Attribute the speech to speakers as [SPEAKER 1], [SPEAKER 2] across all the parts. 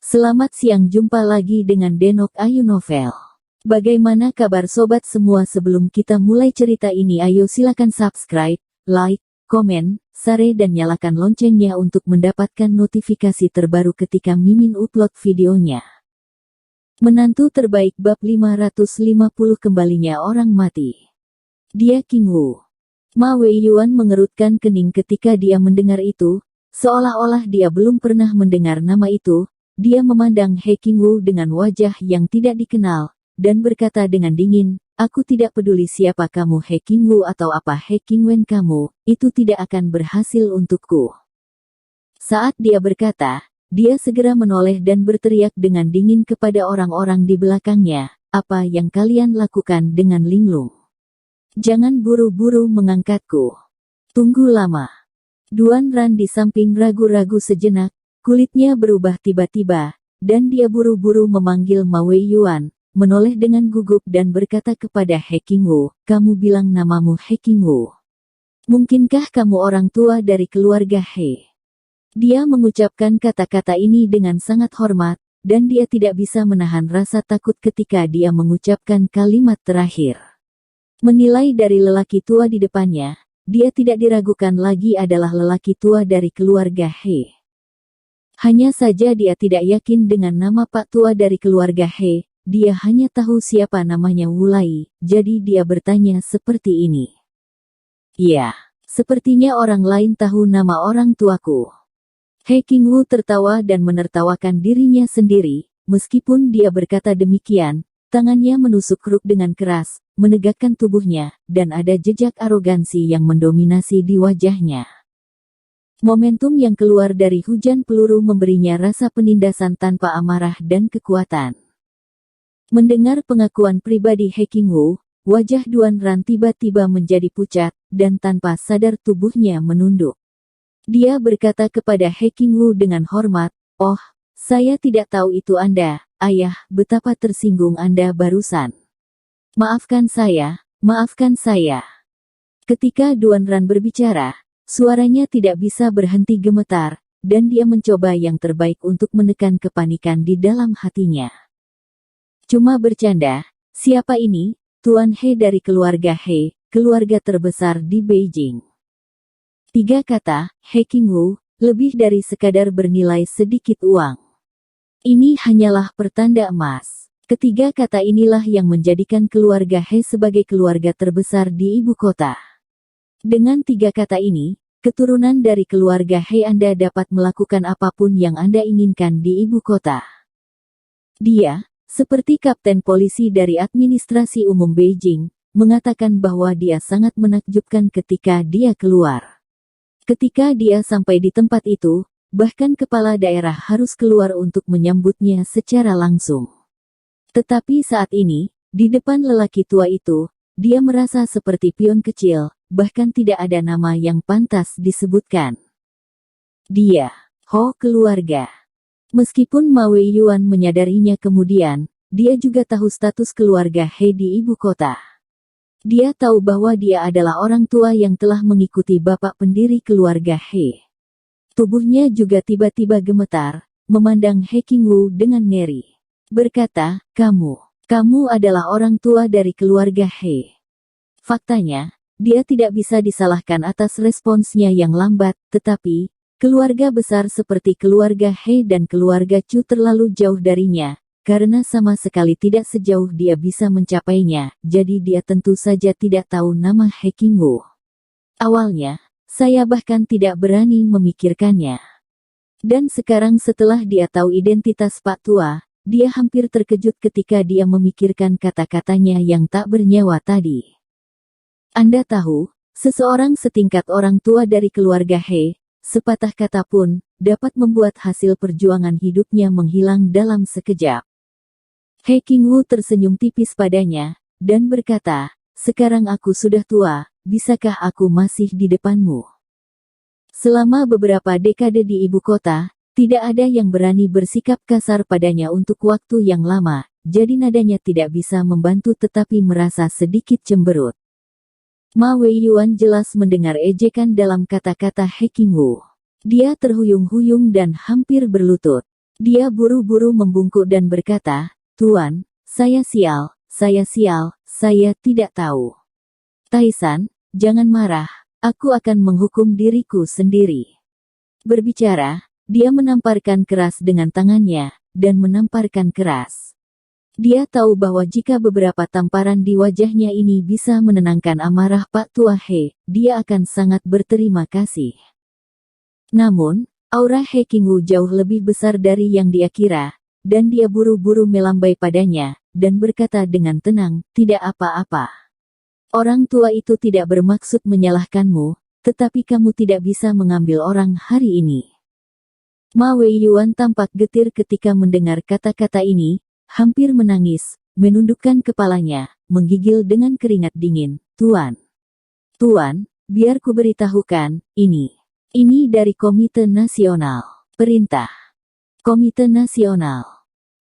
[SPEAKER 1] Selamat siang, jumpa lagi dengan Denok Ayu Novel. Bagaimana kabar sobat semua? Sebelum kita mulai cerita ini, ayo silakan subscribe, like, komen, share dan nyalakan loncengnya untuk mendapatkan notifikasi terbaru ketika Mimin upload videonya. Menantu terbaik bab 550 kembalinya orang mati. Dia King Wu. Ma Weiyuan mengerutkan kening ketika dia mendengar itu, seolah-olah dia belum pernah mendengar nama itu. Dia memandang He King Wu dengan wajah yang tidak dikenal, dan berkata dengan dingin, "Aku tidak peduli siapa kamu He King Wu atau apa He King Wen kamu, itu tidak akan berhasil untukku." Saat dia berkata, dia segera menoleh dan berteriak dengan dingin kepada orang-orang di belakangnya, "Apa yang kalian lakukan dengan linglung? Jangan buru-buru mengangkatku. Tunggu lama." Duan Ran di samping ragu-ragu sejenak. Kulitnya berubah tiba-tiba, dan dia buru-buru memanggil Ma Weiyuan, menoleh dengan gugup dan berkata kepada He King Wu, "Kamu bilang namamu He King Wu. Mungkinkah kamu orang tua dari keluarga He?" Dia mengucapkan kata-kata ini dengan sangat hormat, dan dia tidak bisa menahan rasa takut ketika dia mengucapkan kalimat terakhir. Menilai dari lelaki tua di depannya, dia tidak diragukan lagi adalah lelaki tua dari keluarga He. Hanya saja dia tidak yakin dengan nama Pak Tua dari keluarga He, dia hanya tahu siapa namanya Wulai, jadi dia bertanya seperti ini. "Ya, sepertinya orang lain tahu nama orang tuaku." He King Wu tertawa dan menertawakan dirinya sendiri, meskipun dia berkata demikian, tangannya menusuk kruk dengan keras, menegakkan tubuhnya, dan ada jejak arogansi yang mendominasi di wajahnya. Momentum yang keluar dari hujan peluru memberinya rasa penindasan tanpa amarah dan kekuatan. Mendengar pengakuan pribadi He King Wu, wajah Duan Ran tiba-tiba menjadi pucat, dan tanpa sadar tubuhnya menunduk. Dia berkata kepada He King Wu dengan hormat, "Oh, saya tidak tahu itu Anda, Ayah, betapa tersinggung Anda barusan. Maafkan saya, maafkan saya." Ketika Duan Ran berbicara, suaranya tidak bisa berhenti gemetar, dan dia mencoba yang terbaik untuk menekan kepanikan di dalam hatinya. "Cuma bercanda, siapa ini? Tuan He dari keluarga He, keluarga terbesar di Beijing." Tiga kata, He King Wu, lebih dari sekadar bernilai sedikit uang. Ini hanyalah pertanda emas. Ketiga kata inilah yang menjadikan keluarga He sebagai keluarga terbesar di ibu kota. Dengan tiga kata ini, keturunan dari keluarga He Anda dapat melakukan apapun yang Anda inginkan di ibu kota. Dia, seperti kapten polisi dari administrasi umum Beijing, mengatakan bahwa dia sangat menakjubkan ketika dia keluar. Ketika dia sampai di tempat itu, bahkan kepala daerah harus keluar untuk menyambutnya secara langsung. Tetapi saat ini, di depan lelaki tua itu, dia merasa seperti pion kecil, bahkan tidak ada nama yang pantas disebutkan. Dia, Ho keluarga. Meskipun Ma Weiyuan menyadarinya kemudian, dia juga tahu status keluarga He di ibu kota. Dia tahu bahwa dia adalah orang tua yang telah mengikuti bapak pendiri keluarga He. Tubuhnya juga tiba-tiba gemetar, memandang He King Wu dengan ngeri. Berkata, kamu adalah orang tua dari keluarga He." Faktanya, dia tidak bisa disalahkan atas responsnya yang lambat, tetapi, keluarga besar seperti keluarga He dan keluarga Chu terlalu jauh darinya, karena sama sekali tidak sejauh dia bisa mencapainya, jadi dia tentu saja tidak tahu nama He King Wu. "Awalnya, saya bahkan tidak berani memikirkannya. Dan sekarang setelah dia tahu identitas Pak Tua, dia hampir terkejut ketika dia memikirkan kata-katanya yang tak bernyawa tadi. Anda tahu, seseorang setingkat orang tua dari keluarga He, sepatah kata pun, dapat membuat hasil perjuangan hidupnya menghilang dalam sekejap." He King Wu tersenyum tipis padanya, dan berkata, "Sekarang aku sudah tua, bisakah aku masih di depanmu?" Selama beberapa dekade di ibu kota, tidak ada yang berani bersikap kasar padanya untuk waktu yang lama, jadi nadanya tidak bisa membantu tetapi merasa sedikit cemberut. Ma Weiyuan jelas mendengar ejekan dalam kata-kata He King Wu. Dia terhuyung-huyung dan hampir berlutut. Dia buru-buru membungkuk dan berkata, "Tuan, saya sial, saya tidak tahu." "Taisan, jangan marah, aku akan menghukum diriku sendiri." Berbicara, dia menamparkan keras dengan tangannya, dan menamparkan keras. Dia tahu bahwa jika beberapa tamparan di wajahnya ini bisa menenangkan amarah Pak Tua He, dia akan sangat berterima kasih. Namun, aura He Qingwu jauh lebih besar dari yang dia kira, dan dia buru-buru melambai padanya, dan berkata dengan tenang, "Tidak apa-apa. Orang tua itu tidak bermaksud menyalahkanmu, tetapi kamu tidak bisa mengambil orang hari ini." Ma Weiyuan tampak getir ketika mendengar kata-kata ini, hampir menangis, menundukkan kepalanya, menggigil dengan keringat dingin. "Tuan, biar ku beritahukan, ini dari Komite Nasional." "Perintah Komite Nasional."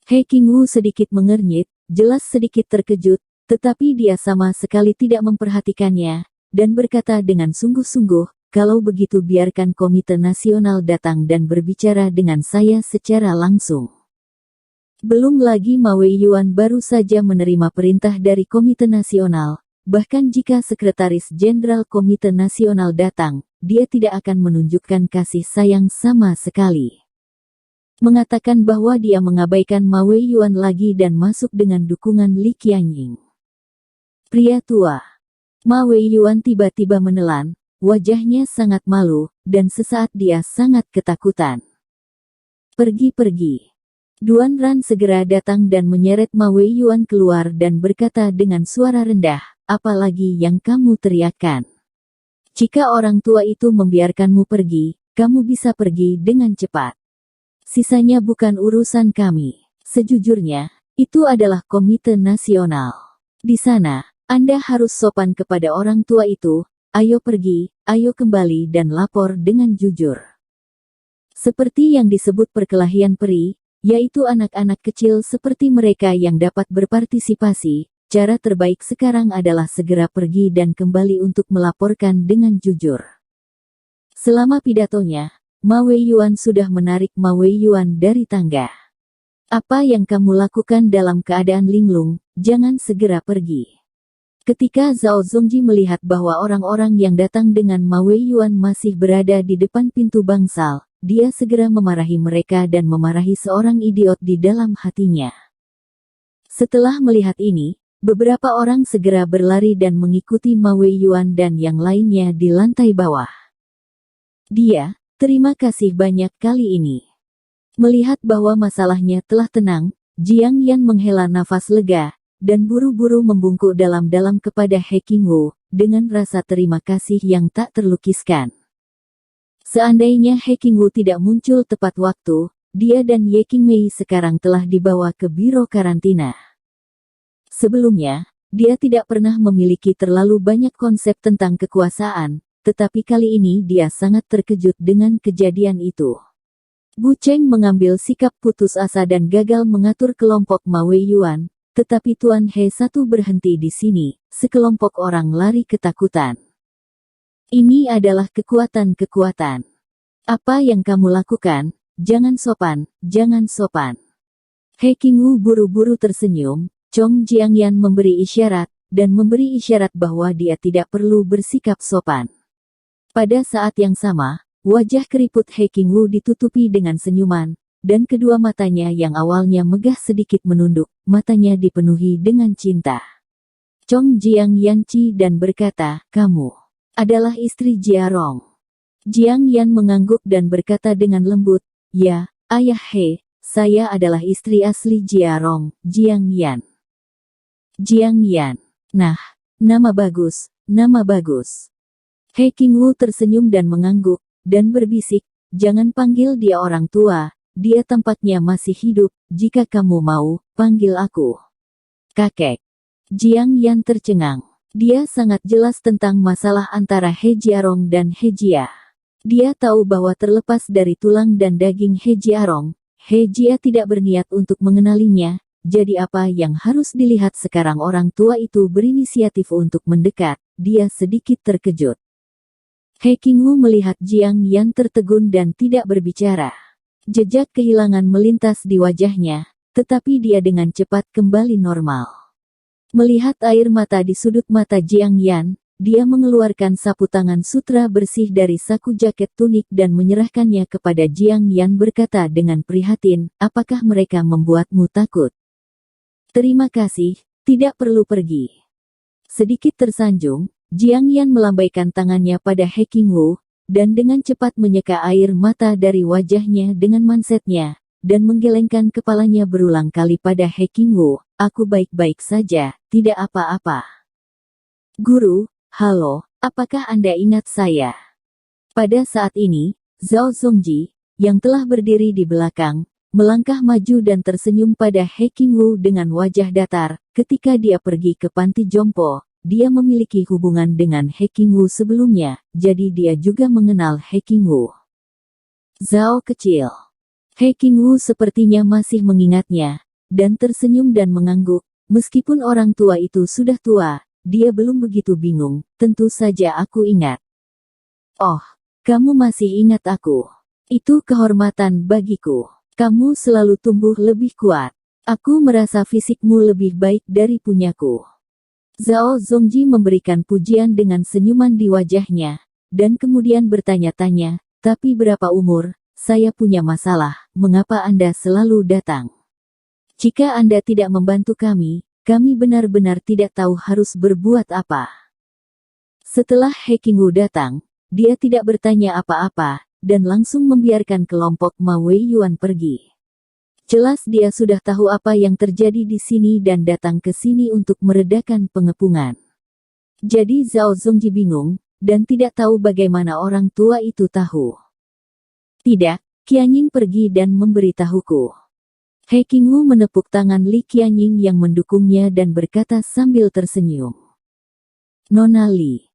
[SPEAKER 1] He Qingwu sedikit mengernyit, jelas sedikit terkejut, tetapi dia sama sekali tidak memperhatikannya, dan berkata dengan sungguh-sungguh, "Kalau begitu biarkan Komite Nasional datang dan berbicara dengan saya secara langsung." Belum lagi Ma Weiyuan baru saja menerima perintah dari Komite Nasional, bahkan jika Sekretaris Jenderal Komite Nasional datang, dia tidak akan menunjukkan kasih sayang sama sekali. Mengatakan bahwa dia mengabaikan Ma Weiyuan lagi dan masuk dengan dukungan Li Qianying. Pria tua. Ma Weiyuan tiba-tiba menelan, wajahnya sangat malu, dan sesaat dia sangat ketakutan. "Pergi." Duan Ran segera datang dan menyeret Ma Weiyuan keluar dan berkata dengan suara rendah, "Apa lagi yang kamu teriakkan? Jika orang tua itu membiarkanmu pergi, kamu bisa pergi dengan cepat. Sisanya bukan urusan kami. Sejujurnya, itu adalah Komite Nasional. Di sana, Anda harus sopan kepada orang tua itu. Ayo pergi, ayo kembali dan lapor dengan jujur." Seperti yang disebut perkelahian peri, yaitu anak-anak kecil seperti mereka yang dapat berpartisipasi, cara terbaik sekarang adalah segera pergi dan kembali untuk melaporkan dengan jujur. Selama pidatonya, Ma Weiyuan sudah menarik Ma Weiyuan dari tangga. "Apa yang kamu lakukan dalam keadaan linglung, jangan segera pergi." Ketika Zhao Zongji melihat bahwa orang-orang yang datang dengan Ma Weiyuan masih berada di depan pintu bangsal, dia segera memarahi mereka dan memarahi seorang idiot di dalam hatinya. Setelah melihat ini, beberapa orang segera berlari dan mengikuti Ma Weiyuan dan yang lainnya di lantai bawah. Dia, terima kasih banyak kali ini. Melihat bahwa masalahnya telah tenang, Jiang Yan menghela nafas lega, dan buru-buru membungkuk dalam-dalam kepada He Qingwu, dengan rasa terima kasih yang tak terlukiskan. Seandainya He Qingwu tidak muncul tepat waktu, dia dan Ye Qingmei sekarang telah dibawa ke biro karantina. Sebelumnya, dia tidak pernah memiliki terlalu banyak konsep tentang kekuasaan, tetapi kali ini dia sangat terkejut dengan kejadian itu. Bu Cheng mengambil sikap putus asa dan gagal mengatur kelompok Ma Weiyuan, tetapi Tuan He satu berhenti di sini, sekelompok orang lari ketakutan. "Ini adalah kekuatan. Apa yang kamu lakukan? Jangan sopan, jangan sopan." He Qingwu buru-buru tersenyum, Chong Jiangyan memberi isyarat, dan memberi isyarat bahwa dia tidak perlu bersikap sopan. Pada saat yang sama, wajah keriput He Qingwu ditutupi dengan senyuman, dan kedua matanya yang awalnya megah sedikit menunduk, matanya dipenuhi dengan cinta. Chong Jiangyan dan berkata, "Kamu adalah istri Jia Rong." Jiang Yan mengangguk dan berkata dengan lembut, "Ya, Ayah He, saya adalah istri asli Jia Rong, Jiang Yan." Jiang Yan. "Nah, nama bagus, nama bagus." He Qingwu tersenyum dan mengangguk, dan berbisik, "Jangan panggil dia orang tua, dia tampaknya masih hidup, jika kamu mau, panggil aku kakek." Jiang Yan tercengang. Dia sangat jelas tentang masalah antara He Jiarong dan He Jia. Dia tahu bahwa terlepas dari tulang dan daging He Jiarong, He Jia tidak berniat untuk mengenalinya, jadi apa yang harus dilihat sekarang orang tua itu berinisiatif untuk mendekat, dia sedikit terkejut. He Qingwu melihat Jiang Yan tertegun dan tidak berbicara. Jejak kehilangan melintas di wajahnya, tetapi dia dengan cepat kembali normal. Melihat air mata di sudut mata Jiang Yan, dia mengeluarkan sapu tangan sutra bersih dari saku jaket tunik dan menyerahkannya kepada Jiang Yan berkata dengan prihatin, apakah mereka membuatmu takut? Terima kasih, tidak perlu pergi. Sedikit tersanjung, Jiang Yan melambaikan tangannya pada He Qingwu, dan dengan cepat menyeka air mata dari wajahnya dengan mansetnya, dan menggelengkan kepalanya berulang kali pada He Qingwu, aku baik-baik saja, tidak apa-apa. Guru, halo, apakah Anda ingat saya? Pada saat ini, Zhao Zongji, yang telah berdiri di belakang, melangkah maju dan tersenyum pada He Qingwu dengan wajah datar. Ketika dia pergi ke panti jompo, dia memiliki hubungan dengan He Qingwu sebelumnya, jadi dia juga mengenal He Qingwu. Zhao kecil. He Qingwu sepertinya masih mengingatnya, dan tersenyum dan mengangguk. Meskipun orang tua itu sudah tua, dia belum begitu bingung. Tentu saja aku ingat. Oh, kamu masih ingat aku. Itu kehormatan bagiku. Kamu selalu tumbuh lebih kuat. Aku merasa fisikmu lebih baik dari punyaku. Zhao Zongji memberikan pujian dengan senyuman di wajahnya, dan kemudian bertanya-tanya, tapi berapa umur? Saya punya masalah, mengapa Anda selalu datang? Jika Anda tidak membantu kami benar-benar tidak tahu harus berbuat apa. Setelah He Qingwu datang, dia tidak bertanya apa-apa, dan langsung membiarkan kelompok Ma Weiyuan pergi. Jelas dia sudah tahu apa yang terjadi di sini dan datang ke sini untuk meredakan pengepungan. Jadi Zhao Zongji bingung, dan tidak tahu bagaimana orang tua itu tahu. Tidak, Qianying pergi dan memberitahuku. He Qingwu menepuk tangan Li Qianying yang mendukungnya dan berkata sambil tersenyum. Nona Li.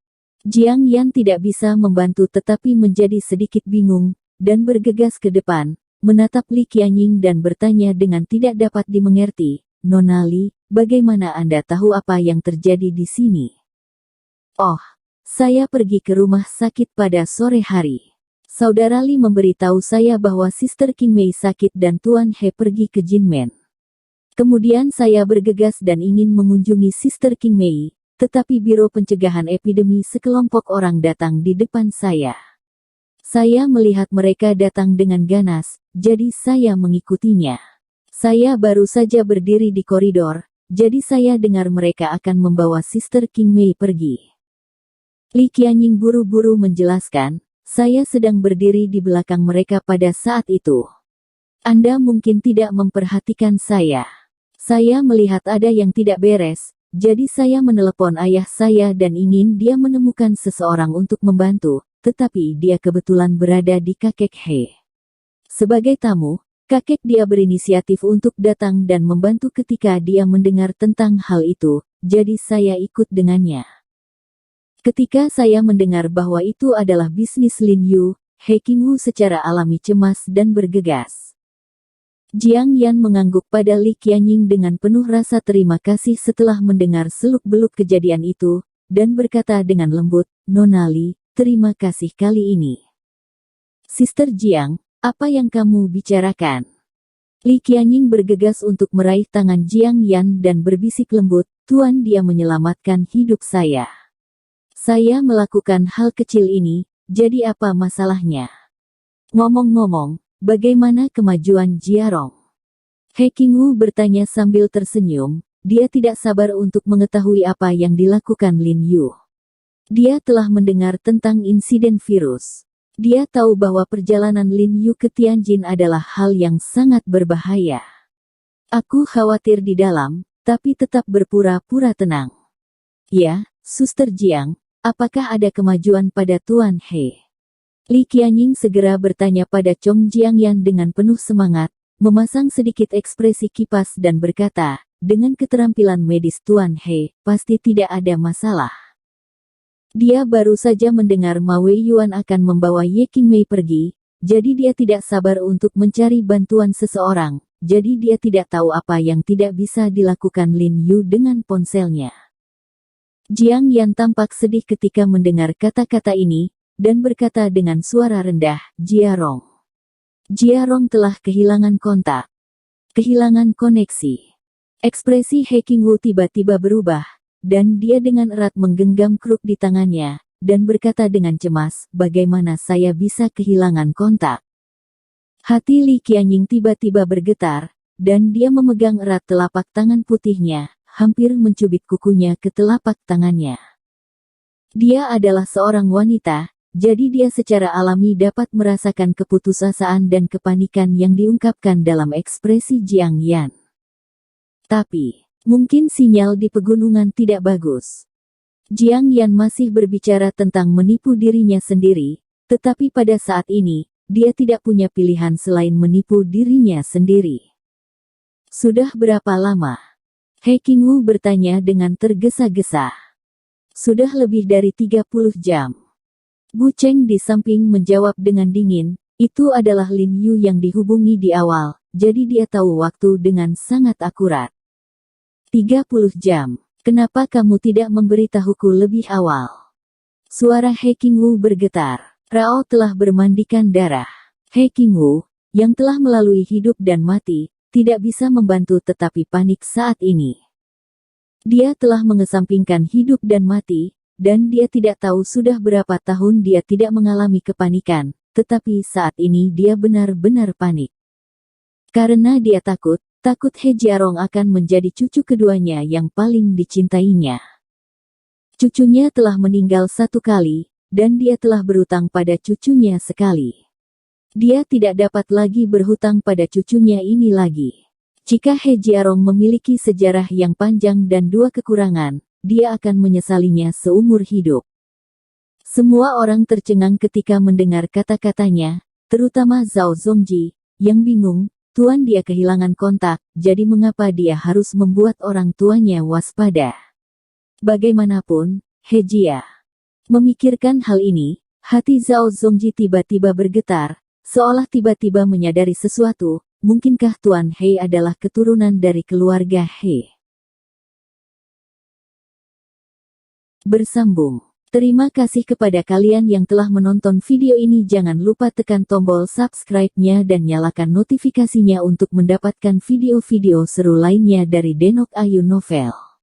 [SPEAKER 1] Jiang Yan tidak bisa membantu tetapi menjadi sedikit bingung, dan bergegas ke depan, menatap Li Qianying dan bertanya dengan tidak dapat dimengerti, Nona Li, bagaimana Anda tahu apa yang terjadi di sini? Oh, saya pergi ke rumah sakit pada sore hari. Saudara Li memberitahu saya bahwa Sister Qingmei sakit dan Tuan He pergi ke Jinmen. Kemudian saya bergegas dan ingin mengunjungi Sister Qingmei, tetapi Biro Pencegahan Epidemi sekelompok orang datang di depan saya. Saya melihat mereka datang dengan ganas, jadi saya mengikutinya. Saya baru saja berdiri di koridor, jadi saya dengar mereka akan membawa Sister Qingmei pergi. Li Qianying buru-buru menjelaskan, saya sedang berdiri di belakang mereka pada saat itu. Anda mungkin tidak memperhatikan saya. Saya melihat ada yang tidak beres, jadi saya menelepon ayah saya dan ingin dia menemukan seseorang untuk membantu. Tetapi dia kebetulan berada di kakek He. Sebagai tamu, kakek dia berinisiatif untuk datang dan membantu ketika dia mendengar tentang hal itu, jadi saya ikut dengannya. Ketika saya mendengar bahwa itu adalah bisnis Lin Yu, He Qingwu secara alami cemas dan bergegas. Jiang Yan mengangguk pada Li Qianying dengan penuh rasa terima kasih setelah mendengar seluk-beluk kejadian itu, dan berkata dengan lembut, Nona Li, terima kasih kali ini. Sister Jiang, apa yang kamu bicarakan? Li Qianying bergegas untuk meraih tangan Jiang Yan dan berbisik lembut, Tuan dia menyelamatkan hidup saya. Saya melakukan hal kecil ini, jadi apa masalahnya? Ngomong-ngomong, bagaimana kemajuan Jiarong? He Qingwu bertanya sambil tersenyum, dia tidak sabar untuk mengetahui apa yang dilakukan Lin Yu. Dia telah mendengar tentang insiden virus. Dia tahu bahwa perjalanan Lin Yu ke Tianjin adalah hal yang sangat berbahaya. Aku khawatir di dalam, tapi tetap berpura-pura tenang. Ya, Suster Jiang, apakah ada kemajuan pada Tuan He? Li Qianying segera bertanya pada Chong Jiangyan dengan penuh semangat, memasang sedikit ekspresi kipas dan berkata, dengan keterampilan medis Tuan He, pasti tidak ada masalah. Dia baru saja mendengar Ma Weiyuan akan membawa Ye Qingmei pergi, jadi dia tidak sabar untuk mencari bantuan seseorang, jadi dia tidak tahu apa yang tidak bisa dilakukan Lin Yu dengan ponselnya. Jiang Yan tampak sedih ketika mendengar kata-kata ini, dan berkata dengan suara rendah, Jiarong. Jiarong telah kehilangan kontak. Kehilangan koneksi. Ekspresi He Qingwu tiba-tiba berubah, dan dia dengan erat menggenggam kruk di tangannya, dan berkata dengan cemas, bagaimana saya bisa kehilangan kontak? Hati Li Qianying tiba-tiba bergetar, dan dia memegang erat telapak tangan putihnya, hampir mencubit kukunya ke telapak tangannya. Dia adalah seorang wanita, jadi dia secara alami dapat merasakan keputusasaan dan kepanikan yang diungkapkan dalam ekspresi Jiang Yan. Tapi, mungkin sinyal di pegunungan tidak bagus. Jiang Yan masih berbicara tentang menipu dirinya sendiri, tetapi pada saat ini, dia tidak punya pilihan selain menipu dirinya sendiri. Sudah berapa lama? He Qingwu bertanya dengan tergesa-gesa. Sudah lebih dari 30 jam. Bu Cheng di samping menjawab dengan dingin, itu adalah Lin Yu yang dihubungi di awal, jadi dia tahu waktu dengan sangat akurat. 30 jam. Kenapa kamu tidak memberitahuku lebih awal? Suara He Qingwu bergetar. Rao telah bermandikan darah. He Qingwu, yang telah melalui hidup dan mati, tidak bisa membantu tetapi panik saat ini. Dia telah mengesampingkan hidup dan mati, dan dia tidak tahu sudah berapa tahun dia tidak mengalami kepanikan, tetapi saat ini dia benar-benar panik. Karena dia takut He Jiarong akan menjadi cucu keduanya yang paling dicintainya. Cucunya telah meninggal 1 kali, dan dia telah berhutang pada cucunya sekali. Dia tidak dapat lagi berhutang pada cucunya ini lagi. Jika He Jiarong memiliki sejarah yang panjang dan 2 kekurangan, dia akan menyesalinya seumur hidup. Semua orang tercengang ketika mendengar kata-katanya, terutama Zhao Zongji, yang bingung, tuan dia kehilangan kontak, jadi mengapa dia harus membuat orang tuanya waspada? Bagaimanapun, He Jia memikirkan hal ini, hati Zhao Zongji tiba-tiba bergetar, seolah tiba-tiba menyadari sesuatu, mungkinkah Tuan He adalah keturunan dari keluarga He? Bersambung. Terima kasih kepada kalian yang telah menonton video ini. Jangan lupa tekan tombol subscribe-nya dan nyalakan notifikasinya untuk mendapatkan video-video seru lainnya dari Denok Ayu Novel.